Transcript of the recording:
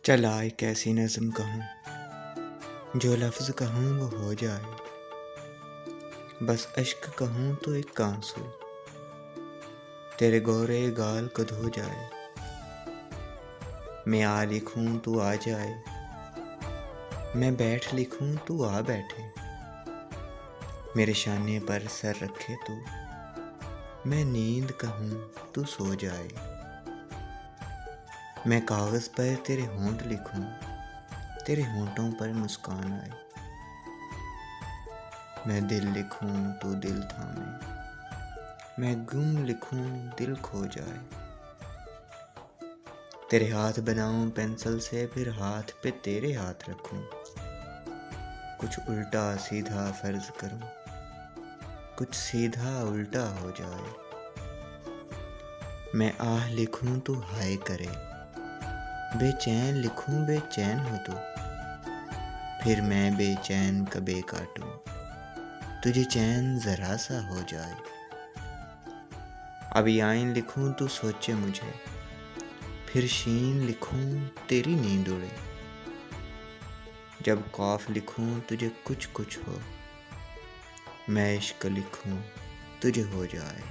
चला एक ऐसी नज़्म कहूँ जो लफ्ज़ कहूँ वो हो जाए, बस अश्क कहूँ तो एक आंसू तेरे गोरे गाल को धो जाए। मैं आ लिखूँ तू आ जाए, मैं बैठ लिखूँ तू आ बैठे, मेरे शाने पर सर रखे तू, मैं नींद कहूँ तू सो जाए। मैं कागज़ पर तेरे होंठ लिखूँ, तेरे होंठों पर मुस्कान आए, मैं दिल लिखूँ तू दिल थामे, मैं गुम लिखूँ दिल खो जाए। तेरे हाथ बनाऊँ पेंसिल से, फिर हाथ पे तेरे हाथ रखूँ, कुछ उल्टा सीधा फर्ज करूँ, कुछ सीधा उल्टा हो जाए। मैं आह लिखूँ तू हाय करे, बेचैन लिखूँ बेचैन हो तू, फिर मैं बेचैन कबे काटूँ, तुझे चैन ज़रा सा हो जाए। अभी आइन लिखूँ तू सोचे मुझे, फिर शीन लिखूँ तेरी नींद उड़े, जब कॉफ लिखूँ तुझे कुछ कुछ हो, मैं इश्क लिखूँ तुझे हो जाए।